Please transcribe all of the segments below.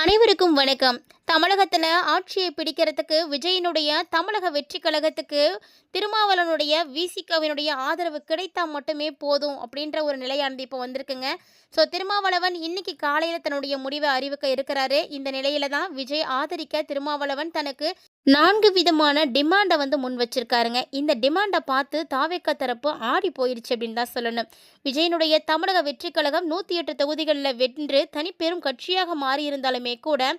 அனைவருக்கும் வணக்கம். தமிழகத்துல ஆட்சியை பிடிக்கிறதுக்கு விஜயினுடைய தமிழக வெற்றி கழகத்துக்கு திருமாவளவனுடைய விசிகவினுடைய ஆதரவு கிடைத்தா மட்டுமே போதும் அப்படின்ற ஒரு நிலையானது இப்போ வந்திருக்குங்க. ஸோ திருமாவளவன் இன்னைக்கு காலையில் தன்னுடைய முடிவை அறிவிக்க இருக்கிறாரு. இந்த நிலையில தான் விஜய் ஆதரிக்க திருமாவளவன் தனக்கு 4 விதமான டிமாண்டை முன் வச்சிருக்காருங்க. இந்த டிமாண்டை பார்த்து தாவேக்கா தரப்பு ஆடி போயிருச்சு அப்படின்னு தான் சொல்லணும். விஜயனுடைய தமிழக வெற்றி கழகம் 108 தொகுதிகளில் வென்று தனிப்பெரும் கட்சியாக மாறியிருந்தாலுமே கூட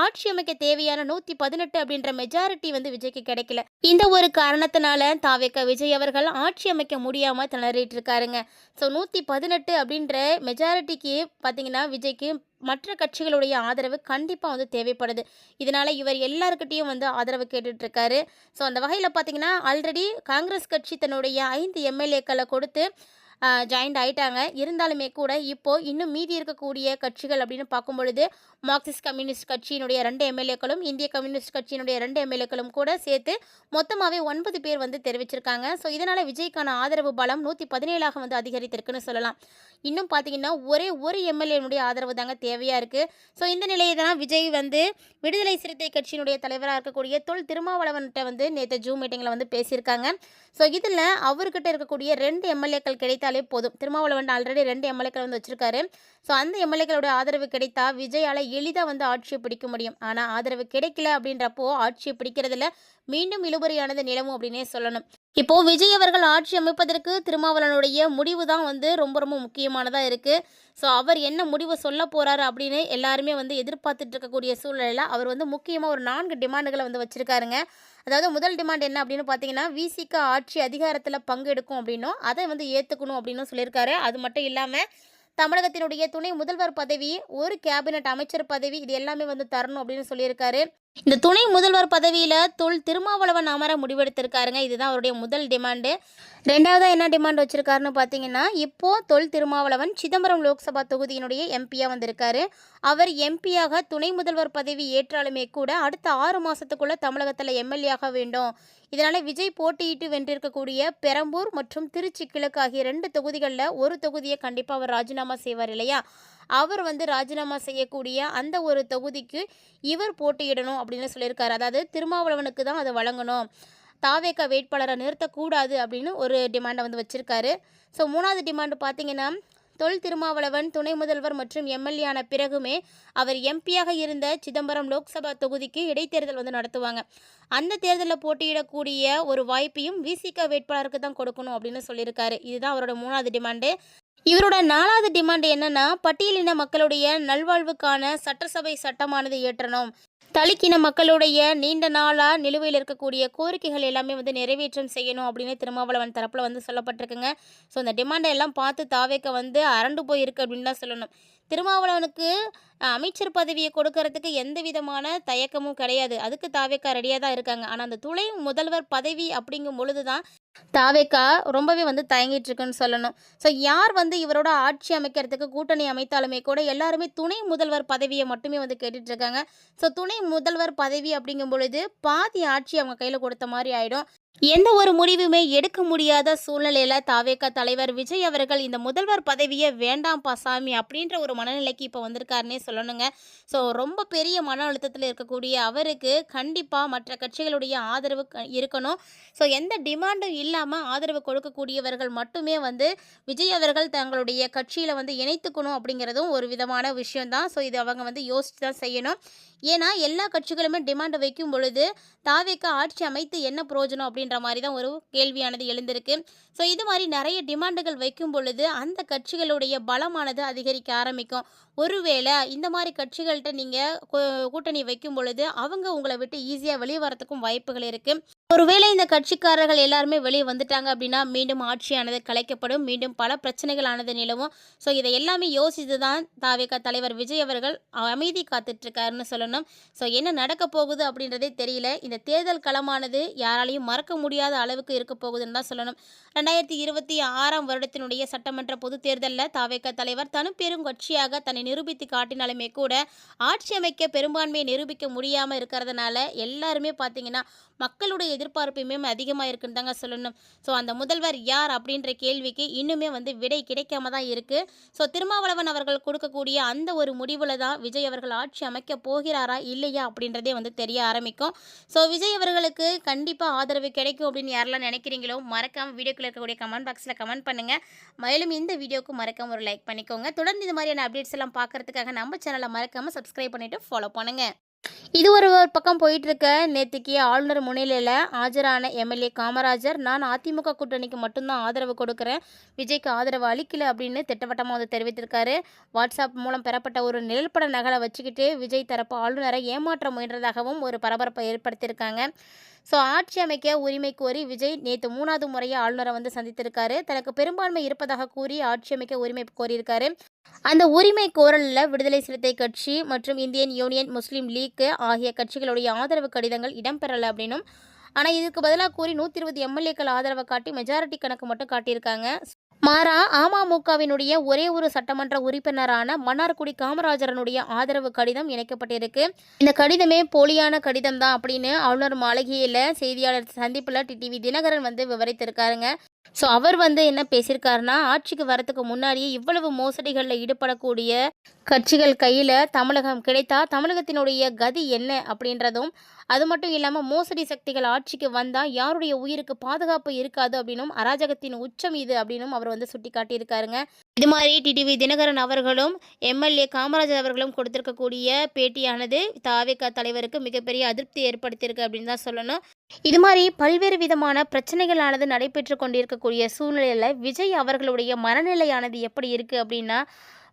ஆட்சி அமைக்க தேவையான 118 அப்படின்ற மெஜாரிட்டி விஜய்க்கு கிடைக்கல. இந்த ஒரு காரணத்தினால தாவேக்கா விஜய் அவர்கள் ஆட்சி அமைக்க முடியாம திணறிட்டு இருக்காருங்க. ஸோ 118 அப்படின்ற மெஜாரிட்டிக்கு பார்த்தீங்கன்னா விஜய்க்கு மற்ற கட்சிகளுடைய ஆதரவு கண்டிப்பாக தேவைப்படுது. இதனால் இவர் எல்லாருக்கிட்டையும் ஆதரவு கேட்டுட்ருக்காரு. ஸோ அந்த வகையில் பார்த்தீங்கன்னா ஆல்ரெடி காங்கிரஸ் கட்சி தன்னுடைய 5 எம்எல்ஏக்களை கொடுத்து ஜாயின்ட் ஆகிட்டாங்க. இருந்தாலுமே கூட இப்போது இன்னும் மீதி இருக்கக்கூடிய கட்சிகள் அப்படின்னு பார்க்கும் பொழுது மார்க்சிஸ்ட் கம்யூனிஸ்ட் கட்சியினுடைய 2 எம்எல்ஏக்களும் இந்திய கம்யூனிஸ்ட் கட்சியினுடைய 2 எம்எல்ஏக்களும் கூட சேர்த்து மொத்தமாகவே 9 பேர் தெரிவிச்சிருக்காங்க. ஸோ இதனால் விஜய்க்கான ஆதரவு பலம் 117ஆக அதிகரித்திருக்குன்னு சொல்லலாம். இன்னும் பார்த்தீங்கன்னா ஒரே ஒரு எம்எல்ஏனுடைய ஆதரவு தாங்க தேவையாக இருக்குது. ஸோ இந்த நிலையை தான் விஜய் விடுதலை சிறுத்தை கட்சியினுடைய தலைவராக இருக்கக்கூடிய தொல் திருமாவளவன்கிட்ட நேற்று ஜூம் மீட்டிங்கில் பேசியிருக்காங்க. ஸோ இதில் அவர்கிட்ட இருக்கக்கூடிய 2 எம்எல்ஏக்கள் கிடைத்தாலே போதும். திருமாவளவன் ஆல்ரெடி 2 எம்எல்ஏக்கள் வச்சுருக்காரு. ஸோ அந்த எம்எல்ஏக்களோட ஆதரவு கிடைத்தா விஜயால் எளிதாக ஆட்சியை பிடிக்க முடியும். ஆனால் ஆதரவு கிடைக்கல அப்படின்றப்போ ஆட்சியை பிடிக்கிறதுல மீண்டும் இழுபறியானது நிலவும் அப்படின்னே சொல்லணும். இப்போது விஜய் அவர்கள் ஆட்சி அமைப்பதற்கு திருமாவளவனுடைய முடிவு தான் ரொம்ப ரொம்ப முக்கியமானதாக இருக்குது. ஸோ அவர் என்ன முடிவு சொல்ல போகிறாரு அப்படின்னு எல்லாருமே எதிர்பார்த்துட்டு இருக்கக்கூடிய சூழ்நிலையில் அவர் முக்கியமாக ஒரு 4 டிமாண்டுகளை வச்சுருக்காருங்க. அதாவது முதல் டிமாண்ட் என்ன அப்படின்னு பார்த்தீங்கன்னா விசிக ஆட்சி அதிகாரத்தில் பங்கெடுக்கும் அப்படின்னும் அதை ஏற்றுக்கணும் அப்படின்னு சொல்லியிருக்காரு. அது மட்டும் இல்லாமல் தமிழகத்தினுடைய துணை முதல்வர் பதவி, ஒரு கேபினட் அமைச்சர் பதவி இது எல்லாமே தரணும் அப்படின்னு சொல்லியிருக்காரு. இந்த துணை முதல்வர் பதவியில் தொல் திருமாவளவன் அமர முடிவெடுத்திருக்காருங்க. இதுதான் அவருடைய முதல் டிமாண்டு. ரெண்டாவதாக என்ன டிமாண்ட் வச்சுருக்காருன்னு பார்த்தீங்கன்னா இப்போது தொல் திருமாவளவன் சிதம்பரம் லோக்சபா தொகுதியினுடைய எம்பியாக வந்திருக்காரு. அவர் எம்பியாக துணை முதல்வர் பதவி ஏற்றாலுமே கூட அடுத்த 6 மாதத்துக்குள்ளே தமிழகத்தில் எம்எல்ஏ வேண்டும். இதனால் விஜய் போட்டியிட்டு வென்றிருக்கக்கூடிய பெரம்பூர் மற்றும் திருச்சி கிழக்கு ஆகிய 2 தொகுதிகளில் ஒரு தொகுதியை கண்டிப்பாக அவர் ராஜினாமா செய்வார் இல்லையா? அவர் ராஜினாமா செய்யக்கூடிய அந்த ஒரு தொகுதிக்கு இவர் போட்டியிடணும் அப்படின்னு சொல்லியிருக்காரு. அதாவது திருமாவளவனுக்கு தான் அதை வழங்கணும், தாவேக்கா வேட்பாளரை நிறுத்தக்கூடாது அப்படின்னு ஒரு டிமாண்டை வச்சுருக்காரு. ஸோ 3வது டிமாண்டு பார்த்தீங்கன்னா தொல் திருமாவளவன் துணை முதல்வர் மற்றும் எம்எல்ஏ ஆன பிறகுமே அவர் எம்பியாக இருந்த சிதம்பரம் லோக்சபா தொகுதிக்கு இடைத்தேர்தல் நடத்துவாங்க. அந்த தேர்தலில் போட்டியிடக்கூடிய ஒரு வாய்ப்பையும் விசிக வேட்பாளருக்கு தான் கொடுக்கணும் அப்படின்னு சொல்லியிருக்காரு. இதுதான் அவரோட 3வது டிமாண்டு. இவரோட 4வது டிமாண்ட் என்னன்னா பட்டியலின மக்களுடைய நல்வாழ்வுக்கான சட்டசபை சட்டமானது இயற்றணும். தலிக்கின மக்களுடைய நீண்ட நாளாக நிலுவையில் இருக்கக்கூடிய கோரிக்கைகள் எல்லாமே நிறைவேற்றம் செய்யணும் அப்படின்னு திருமாவளவன் தரப்பில் சொல்லப்பட்டிருக்குங்க. ஸோ இந்த டிமாண்டை எல்லாம் பார்த்து தாவேக்க அரண்டு போயிருக்கு அப்படின்னு தான் சொல்லணும். திருமாவளவனுக்கு அமைச்சர் பதவியை கொடுக்கறதுக்கு எந்த விதமான தயக்கமும் கிடையாது. அதுக்கு தாவேக்கா ரெடியாக தான் இருக்காங்க. ஆனால் அந்த துணை முதல்வர் பதவி அப்படிங்கும் பொழுது தான் தாவேக்கா ரொம்பவே தயங்கிட்டு இருக்குன்னு சொல்லணும். ஸோ யார் இவரோட ஆட்சி அமைக்கிறதுக்கு கூட்டணி அமைத்தாலுமே கூட எல்லாருமே துணை முதல்வர் பதவியை மட்டுமே கேட்டுட்டு இருக்காங்க. ஸோ துணை முதல்வர் பதவி அப்படிங்கும் பொழுது பாதி ஆட்சி அவங்க கையில் கொடுத்த மாதிரி ஆகிடும். எந்த ஒரு முடிவுமே எடுக்க முடியாத சூழ்நிலையில் தாவேக்கா தலைவர் விஜய் அவர்கள் இந்த முதல்வர் பதவியை வேண்டாம்ப்பா சாமி அப்படின்ற ஒரு மனநிலைக்கு இப்போ வந்திருக்காருன்னே சொல்லணுங்க. ஸோ ரொம்ப பெரிய மன அழுத்தத்தில் இருக்கக்கூடிய அவருக்கு கண்டிப்பாக மற்ற கட்சிகளுடைய ஆதரவு இருக்கணும். ஸோ எந்த டிமாண்டும் இல்லாமல் ஆதரவு கொடுக்கக்கூடியவர்கள் மட்டுமே விஜய் அவர்கள் தங்களுடைய கட்சியில் இணைத்துக்கணும் அப்படிங்கிறதும் ஒரு விதமான விஷயம்தான். ஸோ இது அவங்க யோசித்து தான் செய்யணும். ஏன்னா எல்லா கட்சிகளுமே டிமாண்டை வைக்கும் பொழுது தாவேக்கா ஆட்சி அமைத்து என்ன பிரயோஜனம் அப்படின்ற மாதிரி தான் ஒரு கேள்வியானது எழுந்திருக்கு. ஸோ இது மாதிரி நிறைய டிமாண்டுகள் வைக்கும் பொழுது அந்த கட்சிகளுடைய பலமானது அதிகரிக்க ஆரம்பிக்கும். ஒருவேளை இந்த மாதிரி கட்சிகள்கிட்ட நீங்கள் கூட்டணி வைக்கும் பொழுது அவங்க உங்களை விட்டு ஈஸியாக வெளியே வரத்துக்கும் வாய்ப்புகள் இருக்குது. ஒருவேளை இந்த கட்சிக்காரர்கள் எல்லாருமே வெளியே வந்துட்டாங்க அப்படின்னா மீண்டும் ஆட்சியானது கலைக்கப்படும், மீண்டும் பல பிரச்சனைகளானது நிலவும். ஸோ இதை எல்லாமே யோசித்து தான் தாவேக்கா தலைவர் விஜய் அவர்கள் அமைதி காத்துட்ருக்காருன்னு சொல்லணும். ஸோ என்ன நடக்க போகுது அப்படின்றதே தெரியல. இந்த தேர்தல் களமானது யாராலையும் மறக்க முடியாத அளவுக்கு இருக்க போகுதுன்னு தான் சொல்லணும். 2026ஆம் வருடத்தினுடைய சட்டமன்ற பொதுத் தேர்தலில் தாவேக்கா தலைவர் பெரும் கட்சியாக தன்னை நிரூபித்து காட்டினாலுமே கூட ஆட்சி அமைக்க பெரும்பான்மையை நிரூபிக்க முடியாமல் இருக்கிறதுனால எல்லாருமே பார்த்தீங்கன்னா மக்களுடைய எதிர்பார்ப்புமே அதிகமாக இருக்குன்னு தாங்க சொல்லணும். ஸோ அந்த முதல்வர் யார் அப்படின்ற கேள்விக்கு இன்னுமே வந்து விடை கிடைக்காம தான் இருக்குது. ஸோ திருமாவளவன் அவர்கள் கொடுக்கக்கூடிய அந்த ஒரு முடிவில் தான் விஜய் அவர்கள் ஆட்சி அமைக்க போகிறாரா இல்லையா அப்படின்றதே வந்து தெரிய ஆரம்பிக்கும். ஸோ விஜய் அவர்களுக்கு கண்டிப்பாக ஆதரவு கிடைக்கும் அப்படின்னு யாரெல்லாம் நினைக்கிறீங்களோ மறக்காமல் வீடியோக்குள்ள இருக்கக்கூடிய கமெண்ட் பாக்ஸில் கமெண்ட் பண்ணுங்கள். மேலும் இந்த வீடியோவுக்கு மறக்காம ஒரு லைக் பண்ணிக்கோங்க. தொடர்ந்து இது மாதிரியான அப்டேட்ஸ் எல்லாம் பார்க்கறதுக்காக நம்ம சேனலை மறக்காமல் சப்ஸ்கிரைப் பண்ணிவிட்டு ஃபாலோ பண்ணுங்கள். இது ஒரு பக்கம் போயிட்டுருக்க. நேற்றுக்கு ஆளுநர் முன்னிலையில் ஆஜரான எம்எல்ஏ காமராஜர், நான் அதிமுக கூட்டணிக்கு மட்டும்தான் ஆதரவு கொடுக்குறேன், விஜய்க்கு ஆதரவு அளிக்கல அப்படின்னு திட்டவட்டமாக வந்து தெரிவித்திருக்காரு. வாட்ஸ்அப் மூலம் பெறப்பட்ட ஒரு நிழல்பட நகலை வச்சுக்கிட்டு விஜய் தரப்பு ஆளுநரை ஏமாற்ற முயன்றதாகவும் ஒரு பரபரப்பை ஏற்படுத்தியிருக்காங்க. ஸோ ஆட்சி அமைக்க உரிமை கோரி விஜய் நேற்று 3வது முறையாக ஆளுநரை வந்து சந்தித்திருக்காரு. தனக்கு பெரும்பான்மை இருப்பதாக கூறி ஆட்சி அமைக்க உரிமை கோரியிருக்காரு. அந்த உரிமை கோரலில் விடுதலை சிறுத்தை கட்சி மற்றும் இந்தியன் யூனியன் முஸ்லீம் லீக் ஆகிய கட்சிகளுடைய ஆதரவு கடிதங்கள் இடம்பெறலை அப்படின்னும், ஆனால் இதுக்கு பதிலாக கூறி 120 எம்எல்ஏக்கள் ஆதரவை காட்டி மெஜாரிட்டி கணக்கு மட்டும் காட்டியிருக்காங்க. மாறா அமமுகவினுடைய ஒரே ஒரு சட்டமன்ற உறுப்பினரான மன்னார்குடி காமராஜரனுடைய ஆதரவு கடிதம் இணைக்கப்பட்டிருக்கு. இந்த கடிதமே போலியான கடிதம் தான் அப்படின்னு ஆளுநர் மாளிகையில் செய்தியாளர் சந்திப்பில் டிடிவி தினகரன் வந்து விவரித்திருக்காருங்க. ஸோ அவர் வந்து என்ன பேசியிருக்காருன்னா, ஆட்சிக்கு வரத்துக்கு முன்னாடியே இவ்வளவு மோசடிகளில் ஈடுபடக்கூடிய கட்சிகள் கையில் தமிழகம் கிடைத்தா தமிழகத்தினுடைய கதி என்ன அப்படின்றதும், அது மட்டும் இல்லாமல் மோசடி சக்திகள் ஆட்சிக்கு வந்தால் யாருடைய உயிருக்கு பாதுகாப்பு இருக்காது அப்படின்னும், அராஜகத்தின் உச்சம் இது அப்படின்னும் அவர் வந்து சுட்டி காட்டியிருக்காருங்க. இது மாதிரி டிடிவி தினகரன் அவர்களும் எம்எல்ஏ காமராஜர் அவர்களும் கொடுத்திருக்கக்கூடிய பேட்டியானது தாவேகா தலைவருக்கு மிகப்பெரிய அதிருப்தி ஏற்படுத்தியிருக்கு அப்படின்னு தான் சொல்லணும். இது மாதிரி பல்வேறு விதமான பிரச்சனைகளானது நடைபெற்று கொண்டிருக்கக்கூடிய சூழ்நிலையில் விஜய் அவர்களுடைய மனநிலையானது எப்படி இருக்குது அப்படின்னா,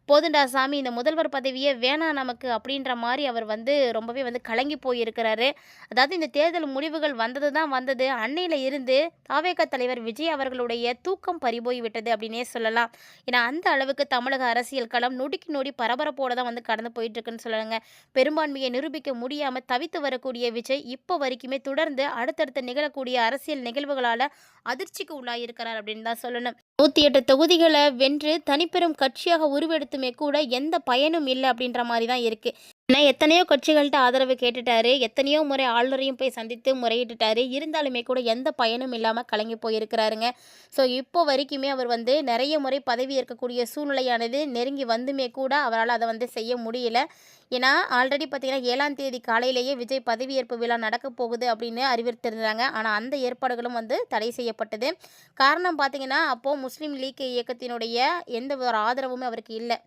போதுண்டா சாமி, இந்த முதல்வர் பதவியே வேணாம் நமக்கு அப்படின்ற மாதிரி அவர் வந்து ரொம்பவே வந்து கலங்கி போயிருக்கிறாரு. அதாவது இந்த தேர்தல் முடிவுகள் வந்தது தான் வந்தது, அன்னையில் இருந்து தாவேகா தலைவர் விஜய் அவர்களுடைய தூக்கம் பறிபோய் விட்டது அப்படின்னே சொல்லலாம். ஏன்னா அந்த அளவுக்கு தமிழக அரசியல் களம் நொடிக்கு நொடி பரபரப்போடு தான் வந்து கடந்து போயிட்டுருக்குன்னு சொல்லலாங்க. பெரும்பான்மையை நிரூபிக்க முடியாமல் தவித்து வரக்கூடிய விஜய் இப்போ வரைக்குமே தொடர்ந்து அடுத்தடுத்து நிகழக்கூடிய அரசியல் நிகழ்வுகளால் அதிர்ச்சிக்கு உள்ளாயிருக்கிறார் அப்படின்னு தான் சொல்லணும். 108 தொகுதிகளை வென்று தனிப்பெரும் கட்சியாக உருவெடுத்துமே கூட எந்த பயனும் இல்லை அப்படின்ற மாதிரி தான் இருக்குது. ஏன்னா எத்தனையோ கட்சிகள்கிட்ட ஆதரவு கேட்டுட்டாரு, எத்தனையோ முறை ஆளுநரையும் போய் சந்தித்து முறையிட்டுட்டாரு, இருந்தாலுமே கூட எந்த பயனும் இல்லாமல் கலங்கி போயிருக்கிறாருங்க. ஸோ இப்போ வரைக்குமே அவர் வந்து நிறைய முறை பதவி ஏற்கக்கூடிய சூழ்நிலையானது நெருங்கி வந்துமே கூட அவரால் அதை வந்து செய்ய முடியல. ஏன்னா ஆல்ரெடி பார்த்திங்கன்னா 7ஆம் தேதி காலையிலேயே விஜய் பதவியேற்பு விழா நடக்க போகுது அப்படின்னு அறிவித்திருந்தாங்க. ஆனால் அந்த ஏற்பாடுகளும் வந்து தடை செய்யப்பட்டது. காரணம் பார்த்திங்கன்னா அப்போது முஸ்லீம் லீக் இயக்கத்தினுடைய எந்த ஒரு ஆதரவுமே அவருக்கு இல்லை.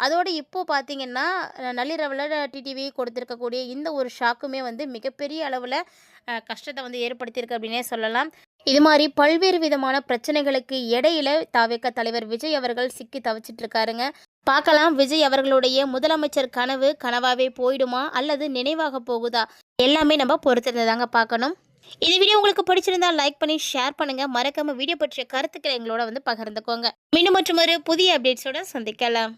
அதோடு இப்போது பார்த்திங்கன்னா நள்ளிரவில் டிடிவி கொடுத்துருக்கக்கூடிய இந்த ஒரு ஷாக்குமே வந்து மிகப்பெரிய அளவில் கஷ்டத்தை வந்து ஏற்படுத்தியிருக்கு அப்படின்னே சொல்லலாம். இது மாதிரி பல்வேறு விதமான பிரச்சனைகளுக்கு இடையில தாவேகா தலைவர் விஜய் அவர்கள் சிக்கி தவிச்சிட்ருக்காருங்க. பார்க்கலாம், விஜய் அவர்களுடைய முதலமைச்சர் கனவு கனவாகவே போயிடுமா அல்லது நினைவாக போகுதா, எல்லாமே நம்ம பொறுத்திருந்து தாங்க பார்க்கணும். இந்த வீடியோ உங்களுக்கு பிடிச்சிருந்தா லைக் பண்ணி ஷேர் பண்ணுங்கள். மறக்காமல் வீடியோ பற்றிய கருத்துக்களை எங்களோட வந்து பகிர்ந்துக்கோங்க. மீண்டும் மற்றும் ஒரு புதிய அப்டேட்ஸோட சந்திக்கலாம்.